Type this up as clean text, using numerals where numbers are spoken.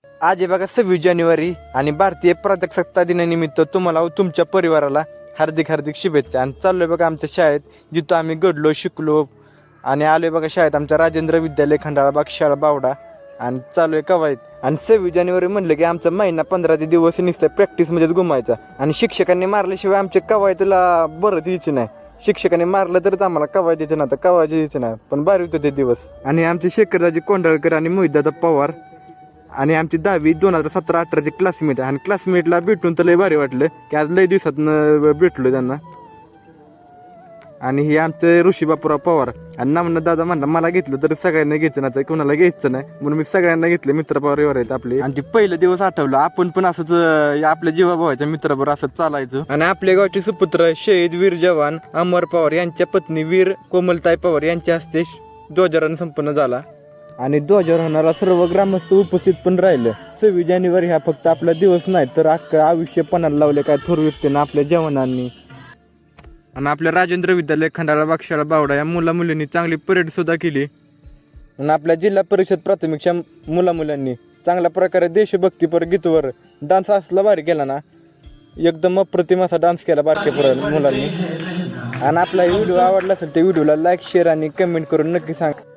आज आहे बघा 26 जानेवारी आणि भारतीय प्रजासत्ताक दिनानिमित्त तुम्हाला व तुमच्या परिवाराला हार्दिक हार्दिक शुभेच्छा. आणि चाललोय बघा आमच्या शाळेत, जिथं आम्ही घडलो शिकलो आणि आलोय बघा शाळेत आमच्या राजेंद्र विद्यालय खंडाळा बागशाळा बावडा. आणि चालू आहे कवायत. आणि 26 जानेवारी म्हणलं की आमचा महिना 15 दिवस नुसतं प्रॅक्टिसमध्येच घुमायचा. आणि शिक्षकांनी मारल्याशिवाय आमच्या कवायतीला बरंच यायची नाही. शिक्षकांनी मारलं तरच आम्हाला कवायत यायचं नव्हतं, कवायत यायचं नाही. पण भारी होतं ते दिवस. आणि आमचे शेखरदाजी कोंडाळकर आणि मोहितदादा पवार आणि आमची 10वी 2017-18ची क्लासमेट. आणि क्लासमेटला भेटून तर लय भारी वाटलं की आज लय दिवसात भेटलो त्यांना. आणि हे आमचे ऋषी बापूराव पवार. आणि नामना दादा म्हणला मला घेतलं तर सगळ्यांना घ्यायचं नाही, कोणाला घ्यायचं नाही म्हणून मी सगळ्यांना घेतलं. मित्र पवार एवढे आहेत आपले. आणि ते पहिलं दिवस आठवलं, आपण पण असंच आपल्या जीवाभावाच्या मित्राबरोबर असंच चालायचं. आणि आपल्या गावचे सुपुत्र शहीद वीर जवान अमर पवार यांच्या पत्नी वीर कोमलताई पवार यांच्या हस्ते ध्वजारोहण संपन्न झाला. आणि ध्वजारोहणाला सर्व ग्रामस्थ उपस्थित पण राहिलं. 26 जानेवारी हा फक्त आपला दिवस नाही तर अख्खं आयुष्य पणाला लावले काय थोर व्यक्तींना आपल्या जवानांनी. आणि आपल्या राजेंद्र विद्यालय खंडाळा बागशाळा बावडा या मुलामुलींनी चांगली परेड सुद्धा केली. आणि आपल्या जिल्हा परिषद प्राथमिकच्या मुलामुलांनी चांगल्या प्रकारे देशभक्तीपर गीतवर डान्स असला भारी केला ना, एकदम अप्रतिम असा डान्स केला बारक्या मुलांनी. आणि आपला व्हिडिओ आवडला असेल तर व्हिडिओला लाईक शेअर आणि कमेंट करून नक्की सांगा.